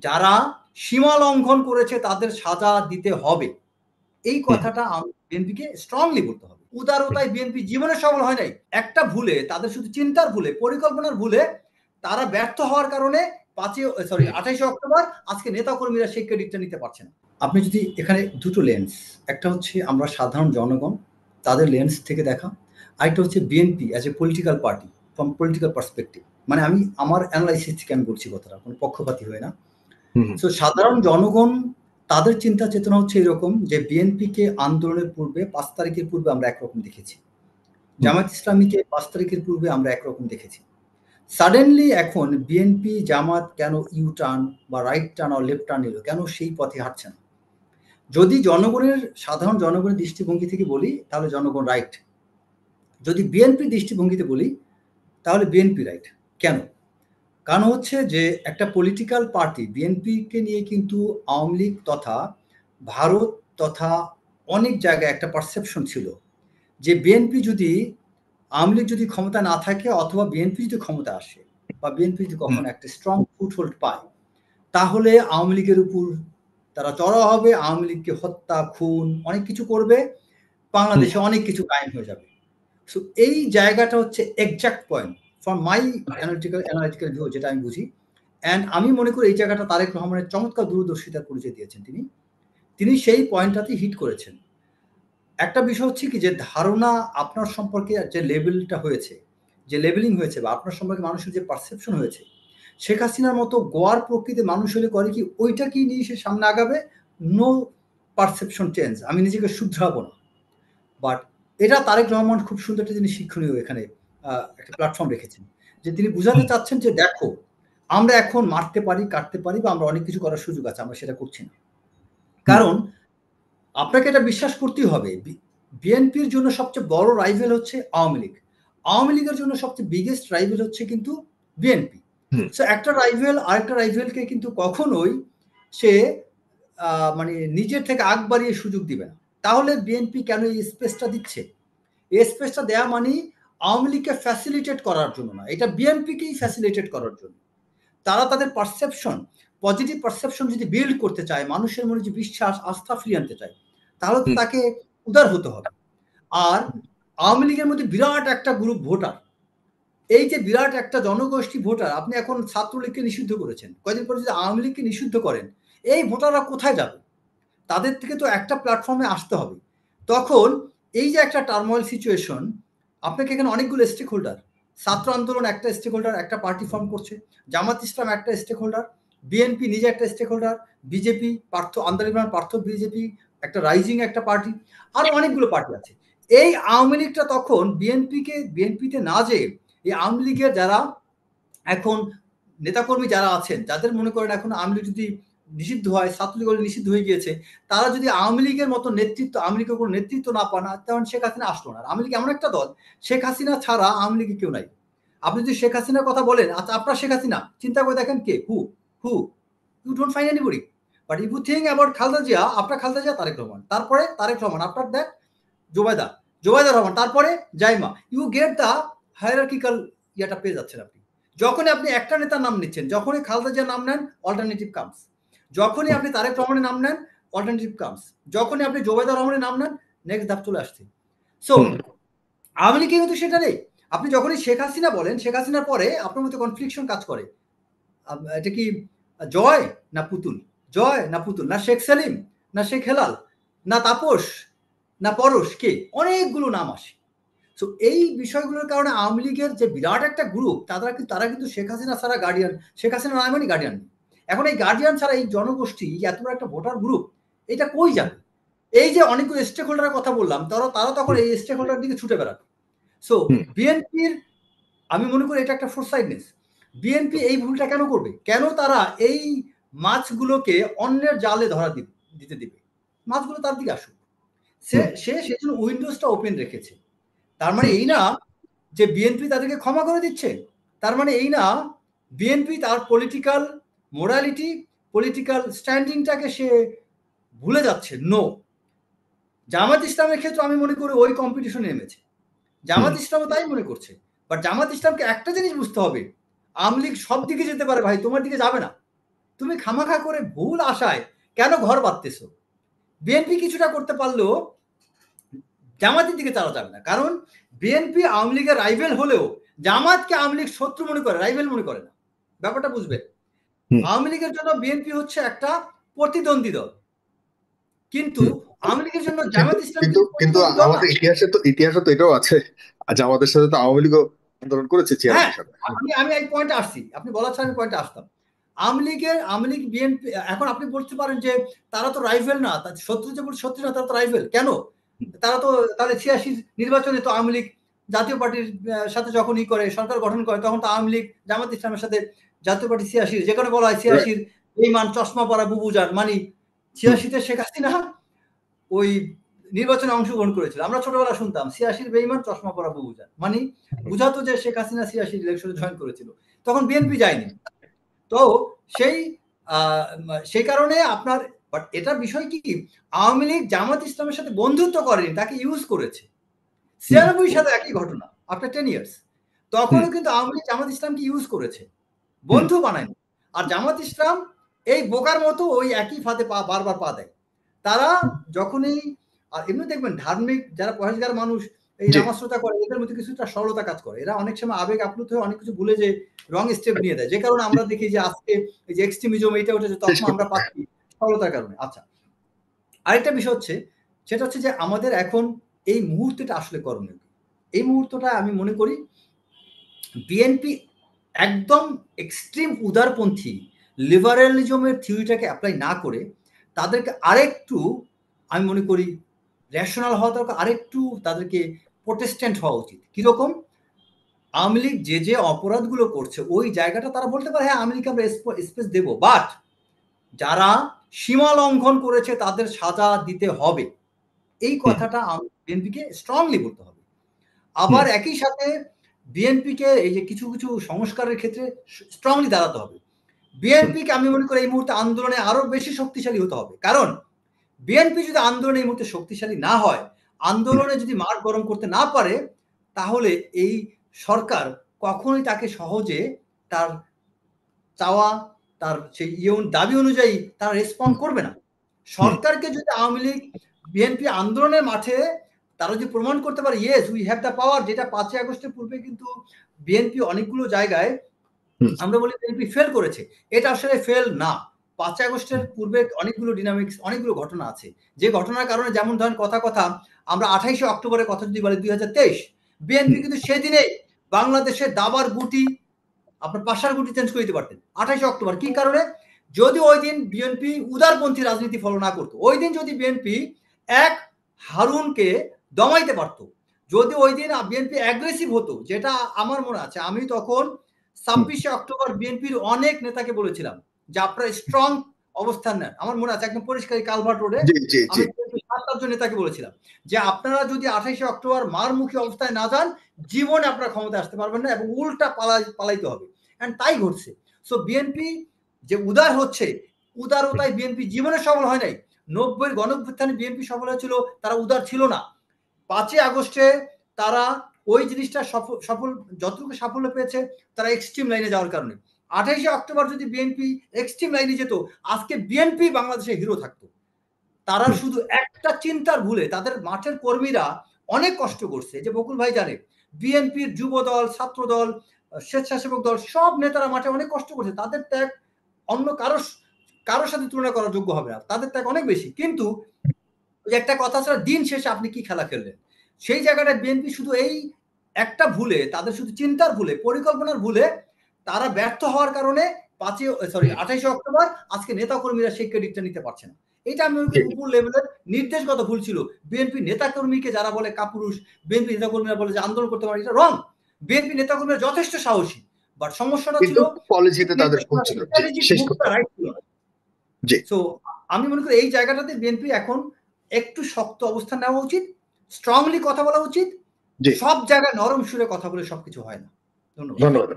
যারা সীমা লঙ্ঘন করেছে তাদের সাজা দিতে হবে, এই কথাটা বিএনপিকে স্ট্রংলি বলতে হবে। উদারতায় বিএনপি জীবনে সফল হয় নাই। একটা ভুলে, তাদের শুধু চিন্তার ভুলে, পরিকল্পনার ভুলে তারা ব্যর্থ হওয়ার কারণে 28 অক্টোবর আজকে নেতাকর্মীরা সেই ক্রেডিটটা নিতে পারছে না। আপনি যদি এখানে দুটো লেন্স, একটা হচ্ছে আমরা সাধারণ জনগণ, তাদের লেন্স থেকে দেখা, আরেকটা হচ্ছে BNP as a political party from political perspective. মানে আমি আমার অ্যানালাইসিস থেকে আমি বলছি কথাটা, কোনো পক্ষপাতী হয়ে না। সো সাধারণ জনগণ তাদের চিন্তা চেতনা হচ্ছে এরকম যে বিএনপিকে আন্দোলনের পূর্বে 5 তারিখের পূর্বে আমরা একরকম দেখেছি, জামায়াত ইসলামীকে 5 তারিখের পূর্বে আমরা একরকম দেখেছি। সাডেনলি এখন বিএনপি জামাত কেন ইউ টার্ন বা রাইট টার্ন আর লেফট টার্ন নিল, কেন সেই পথে হাঁটছে না? যদি সাধারণ জনগণের দৃষ্টিভঙ্গি থেকে বলি তাহলে জনগণ রাইট, যদি বিএনপির দৃষ্টিভঙ্গিতে বলি তাহলে বিএনপি রাইট। কেন? কারণ হচ্ছে যে একটা পলিটিক্যাল পার্টি বিএনপিকে নিয়ে কিন্তু আওয়ামী লীগ তথা ভারত তথা অনেক জায়গায় একটা পারসেপশন ছিল যে বিএনপি যদি, আওয়ামী লীগ যদি ক্ষমতা না থাকে অথবা বিএনপি যদি ক্ষমতা আসে বা বিএনপি যদি কখনো একটা স্ট্রং ফুটহোল্ড পায়, তাহলে আওয়ামী লীগের উপর তারা চড়াও হবে, আওয়ামী লীগকে হত্যা, খুন অনেক কিছু করবে, বাংলাদেশে অনেক কিছু কায়েম হয়ে যাবে। সো এই জায়গাটা হচ্ছে exact point for my analytical view, যেটা আমি বুঝি। অ্যান্ড আমি মনে করি এই জায়গাটা তারেক রহমানের চমৎকার দূরদর্শিতার পরিচয় দিয়েছেন তিনি সেই পয়েন্টটাতে হিট করেছেন। একটা বিষয় হচ্ছে কি, যে ধারণা আপনার সম্পর্কে যে লেবেলটা হয়েছে, যে লেবেলিং হয়েছে বা আপনার সম্পর্কে মানুষের যে পারসেপশন হয়েছে, শেখ হাসিনার মতো গোয়ার প্রকৃতি মানুষ হলে করে কি ওইটা কি নিয়ে সে সামনে আগাবে, নো পারসেপশন চেঞ্জ, আমি নিজেকে শুধরাবো না। বাট এটা তারেক রহমান খুব সুন্দর একটা জিনিস শিক্ষণীয় এখানে একটা প্ল্যাটফর্ম রেখেছেন, যে তিনি বুঝাতে চাচ্ছেন যে দেখো আমরা এখন মারতে পারি, কাটতে পারি, বা আমরা অনেক কিছু করার সুযোগ আছে, আমরা সেটা করছি না। কারণ আপনাকে এটা বিশ্বাস করতেই হবে, বিএনপির জন্য সবচেয়ে বড় রাইভেল হচ্ছে আওয়ামী লীগ, আওয়ামী লীগের জন্য সবচেয়ে বিগেস্ট রাইভেল হচ্ছে কিন্তু বিএনপি। সো একটা রাইভেল আরেকটা রাইভেলকে কিন্তু কখনোই সে মানে নিজের থেকে আগ বাড়িয়ে সুযোগ দিবে না। তাহলে বিএনপি কেন এই স্পেসটা দিচ্ছে? এই স্পেসটা দেওয়া মানে আওয়ামী লীগকে ফ্যাসিলিটেট করার জন্য না, এটা বিএনপিকেই ফ্যাসিলিটেট করার জন্য। তারা তাদের পারসেপশন, পজিটিভ পারসেপশন যদি বিল্ড করতে চায়, মানুষের মনে যে বিশ্বাস, আস্থা ফিরিয়ে আনতে চায়, তাহলে তো তাকে উদার হতে হবে। আর আওয়ামী লীগের মধ্যে বিরাট একটা গ্রুপ ভোটার, এই যে বিরাট একটা জনগোষ্ঠী ভোটার, আপনি এখন ছাত্রলীগকে নিষিদ্ধ করেছেন, কয়েকদিন পরে যদি আওয়ামী লীগকে নিষিদ্ধ করেন, এই ভোটাররা কোথায় যাবে? তাদের থেকে তো একটা প্ল্যাটফর্মে আসতে হবে। তখন এই যে একটা টার্মোয়েল সিচুয়েশন, আপনাকে এখানে অনেকগুলো স্টেক হোল্ডার, ছাত্র আন্দোলন একটা স্টেক হোল্ডার, একটা পার্টি ফর্ম করছে, জামাত ইসলাম একটা স্টেক হোল্ডার, বিএনপি নিজে একটা স্টেক হোল্ডার, বিজেপি পার্থ বিজেপি একটা রাইজিং একটা পার্টি, আরো অনেকগুলো পার্টি আছে। এই আওয়ামী লীগটা তখন বিএনপিতে না যেয়ে এই আওয়ামী লীগের যারা এখন নেতাকর্মী যারা আছেন, যাদের মনে করেন এখন আওয়ামী লীগ যদি নিষিদ্ধ হয়, ছাত্রলীগ নিষিদ্ধ হয়ে গিয়েছে, তারা যদি আওয়ামী লীগের মতো নেতৃত্ব, আওয়ামী লীগের কোনো নেতৃত্ব না পান, তখন শেখ হাসিনা আসলো না। আওয়ামী লীগ এমন একটা দল, শেখ হাসিনা ছাড়া আওয়ামী লীগে কেউ নাই। আপনি যদি শেখ হাসিনার কথা বলেন, আচ্ছা আপনার শেখ হাসিনা, চিন্তা করে দেখেন কে, who you don't find anybody. But if you think about Khaleda Zia, আপনার খালেদা জিয়া, তারেক রহমান, তারপরে তারেক রহমান, আপনার দ্যাট জোবায়দা রহমান, তারপরে Zaima, you get the hierarchical ইয়েটা পেয়ে যাচ্ছেন আপনি। যখনই আপনি একটা নেতার নাম নিচ্ছেন, যখনই খালেদা জিয়ার নাম নেন, অল্টারনেটিভ কামস। যখনই আপনি তারেক রহমানের নাম নেন, অল্টারনেটিভ কামস। যখনই আপনি জোবায়দা রহমানের নাম নেন, নেক্সট ধাপ চলে আসছে। সো আওয়ামী লীগে কিন্তু সেটা নেই। আপনি যখনই শেখ হাসিনা বলেন, শেখ হাসিনার পরে আপনার মধ্যে কনফ্লিকশন কাজ করে। এটা কি জয় না পুতুল, জয় না পুতুল, না শেখ সেলিম না শেখ হেলাল, না তাপস না পরশ, কে? অনেকগুলো নাম আসে। সো এই বিষয়গুলোর কারণে আওয়ামী লীগের যে বিরাট একটা গ্রুপ, তারা কিন্তু শেখ হাসিনা ছাড়া গার্ডিয়ান, শেখ হাসিনা নয় মানে গার্ডিয়ান। এখন এই গার্ডিয়ান ছাড়া এই জনগোষ্ঠী, এত বড় একটা ভোটার গ্রুপ, এটা কই যাবে? এই যে অনেকগুলো স্টেক হোল্ডারের কথা বললাম, তারা তখন এই স্টেক হোল্ডার দিকে ছুটে বেড়াবে। সো বিএনপির, আমি মনে করি এটা একটা ফোরসাইডনেস। বিএনপি এই ভুলটা কেন করবে? কেন তারা এই মাছগুলোকে অন্যের জালে ধরা দিতে দিবে? মাছগুলো তার দিকে আসুক, সেজন্য উইন্ডোজটা ওপেন রেখেছে। তার মানে এই না যে বিএনপি তাদেরকে ক্ষমা করে দিচ্ছে, তার মানে এই না বিএনপি তার পলিটিক্যাল মোরালিটি, পলিটিক্যাল স্ট্যান্ডিংটাকে সে ভুলে যাচ্ছে। নো, জামাত ইসলামের ক্ষেত্রে আমি মনে করি ওই কম্পিটিশনে নেমেছে, জামাত ইসলামও তাই মনে করছে। বাট জামাত ইসলামকে একটা জিনিস বুঝতে হবে, আওয়ামী লীগ সব দিকে যেতে পারে ভাই, তোমার দিকে যাবে না। তুমি খামাখা করে ভুল আশায় কেন ঘর বাঁধতেছো? বিএনপি কিছুটা করতে পারলেও জামাতের দিকে চালা যাবে না, কারণ বিএনপি আওয়ামী লীগের রাইভেল হলেও জামাতকে আওয়ামী লীগ শত্রু মনে করে, রাইভেল মনে করে না। ব্যাপারটা বুঝবে। আওয়ামী লীগের জন্য বিএনপি হচ্ছে একটা প্রতিদ্বন্দ্বী দল, কিন্তু আওয়ামী লীগের জন্য জামাত ইসলাম কিন্তু আমাদের ইতিহাসে তো এটাও আছে, জামাতের সাথে তো আওয়ামী লীগও আন্দোলন করেছে 76 সালে। আমি এই পয়েন্টে আসছি, আপনি বলার ছাড়া আমি পয়েন্টে আসতাম। আওয়ামী লীগ বিএনপি, এখন আপনি বলতে পারেন যে তারা তো রাইভেল না, শত্রু না, তারা তো রাইভেল কেন? তারা তো তাহলে 86 নির্বাচনে তো আওয়ামী লীগ জাতীয় পার্টির সাথে যখন করে সরকার গঠন করে, তখন তো আওয়ামী লীগ জামাত ইসলামের সাথে জাতীয় পার্টি 86, যেখানে বলা হয় 86 বেঈমান চশমা পরা বুবুজান, মানে 86-তে শেখ হাসিনা ওই নির্বাচনে অংশগ্রহণ করেছিল। আমরা ছোটবেলা শুনতাম 86 বেঈমান চশমা পরা বুবুজান, মানে বুঝাতো যে শেখ হাসিনা 86 ইলেকশনে জয়েন করেছিল, তখন বিএনপি যায়নি। তো সেই কারণে আপনার, বাট এটার বিষয় কি, আওয়ামী লীগ জামাত ইসলামের সাথে বন্ধুত্ব করেনি, তাকে ইউজ করেছে। 96 সাথে একই ঘটনা, আফটার 10 ইয়ার্স, তখনও কিন্তু আওয়ামী লীগ জামাত ইসলামকে ইউজ করেছে, বন্ধু বানায়নি। আর জামাত ইসলাম এই বোকার মতো ওই একই ফাঁদে বারবার পা দেয়। তারা যখনই, আর এমনি দেখবেন ধার্মিক যারা পরেশগার মানুষ এই নামাজ শ্রোতা করে, এদের মধ্যে কিছুটা সরলতা কাজ করে। এরা অনেক সময় আবেগ আপ্লুত হয়ে অনেক কিছু ভুলে যে রং স্টেপ নিয়ে দেয়, যে কারণে আমরা দেখি যে আজকে এই যে এক্সট্রিমিজম এইটা উঠেছে, তখন আমরা পাচ্ছি সরলতার কারণে। আচ্ছা, আরেকটা বিষয় হচ্ছে, সেটা হচ্ছে যে আমাদের এখন এই মুহূর্তটা আসলে করণীয়। এই মুহূর্তটা আমি মনে করি বিএনপি একদম এক্সট্রিম উদারপন্থী লিবারালিজমের থিওরিটাকে অ্যাপ্লাই না করে তাদেরকে আরেকটু, আমি মনে করি রেশনাল হওয়া দরকার, আরেকটু তাদেরকে প্রোটেস্ট্যান্ট হওয়া উচিত। কিরকম? আওয়ামী লীগ যে অপরাধগুলো করছে ওই জায়গাটা তারা বলতে পারে হ্যাঁ আওয়ামী লীগকে আমরা স্পেস দেব, বাট যারা সীমা লঙ্ঘন করেছে তাদের সাজা দিতে হবে, এই কথাটা বিএনপিকে স্ট্রংলি বলতে হবে। আবার একই সাথে বিএনপিকে এই যে কিছু কিছু সংস্কারের ক্ষেত্রে স্ট্রংলি দাঁড়াতে হবে। বিএনপিকে আমি মনে করি এই মুহূর্তে আন্দোলনে আরো বেশি শক্তিশালী হতে হবে, কারণ বিএনপি যদি আন্দোলনে এই মুহূর্তে শক্তিশালী না হয়, আন্দোলনে যদি মাঠ গরম করতে না পারে, তাহলে এই সরকার কখনোই তাকে সহজে তার চাওয়া, তার সেই দাবি অনুযায়ী তারা রেসপন্ড করবে না। সরকারকে যদি আওয়ামী লীগ বিএনপি আন্দোলনের মাঠে তারা যদি প্রমাণ করতে পারে yes we have the power, যেটা 5ই আগস্টের পূর্বে কিন্তু বিএনপি অনেকগুলো জায়গায় আমরা বলি বিএনপি ফেল করেছে, এটা আসলে ফেল না। 5ই আগস্টের পূর্বে অনেকগুলো ডিনামিক্স, অনেকগুলো ঘটনা আছে, যে ঘটনার কারণে, যেমন ধরেন কথা আমরা 28শে অক্টোবরের কথা যদি বলি 2023, বিএনপি কিন্তু সেদিনে বাংলাদেশে দাবার গুটি আপনার পাশার গুটি চেঞ্জ করে দিতে পারতেন 28শে অক্টোবর। কি কারণে? যদি ওই দিন বিএনপি উদারপন্থী রাজনীতি ফলো না করতো, ওই দিন যদি বিএনপি এক হারুনকে দমাইতে পারতো, যদি ওই দিন বিএনপি অ্যাগ্রেসিভ হতো, যেটা আমার মনে আছে, আমি তখন 26শে অক্টোবর বিএনপির অনেক নেতাকে বলেছিলাম যে আপনারা স্ট্রং অবস্থান নেন। আমার মনে আছে একদম পরিষ্কার, কালভার্ট রোডে আমি 7-8 জন নেতাকে বলেছিলাম যে আপনারা যদি 28শে অক্টোবর মারমুখী অবস্থায় না যান, জীবনে আপনারা ক্ষমতায় আসতে পারবেন না, এবং উল্টা পালাইতে হবে। এন্ড তাই ঘটছে। সো বিএনপি যে উদার হচ্ছে, উদারতায় বিএনপি জীবনে সফল হয় নাই। 90-এর গণঅভ্যুত্থানে বিএনপি সফল হয়েছিল, তারা উদার ছিল না। 5ই আগস্টে তারা ওই জিনিসটা সফল যতটুকু সাফল্য পেয়েছে তারা এক্সট্রিম লাইনে যাওয়ার কারণে। 28শে অক্টোবর যদি বিএনপি এক্সট্রিম লাইনে যেত, আজকে বিএনপি বাংলাদেশে হিরো থাকতো। তারা শুধু একটা চিন্তার ভুলে, তাদের মাঠের কর্মীরা অনেক কষ্ট করছে, যে বকুল ভাই জানে, বিএনপির যুব দল, ছাত্র দল, স্বেচ্ছাসেবক দল, সব নেতারা মাঠে অনেক কষ্ট করছে। তাদের ত্যাগ অন্য কারোর সাথে তুলনা করার যোগ্য হবে না, তাদের ত্যাগ অনেক বেশি। কিন্তু একটা কথা ছাড়া, দিন শেষে আপনি কি খেলা খেললেন? সেই জায়গাটা বিএনপি শুধু এই একটা ভুলে, তাদের শুধু চিন্তার ভুলে, পরিকল্পনার ভুলে তারা ব্যর্থ হওয়ার কারণে 28শে অক্টোবর আজকে নেতা কর্মীরা সেই ক্রেডিটটা নিতে পারছে না। এটা আমি উপর লেভেলের নির্দেশগত ভুল ছিল। বিএনপি নেতা কর্মীকে যারা বলে কাপুরুষ, বিএনপি নেতা কর্মীরা বলে যে আন্দোলন করতে পারে, এটা রং। বিএনপি নেতা কর্মীরা যথেষ্ট সাহসী, বাট সমস্যাটা ছিল পলিসিতে তাদের ভুল ছিল। সো আমি মনে করি এই জায়গাটাতে বিএনপি এখন একটু শক্ত অবস্থান নেওয়া উচিত, স্ট্রংলি কথা বলা উচিত। সব জায়গায় নরম সুরে কথা বলে সবকিছু হয় না। ধন্যবাদ।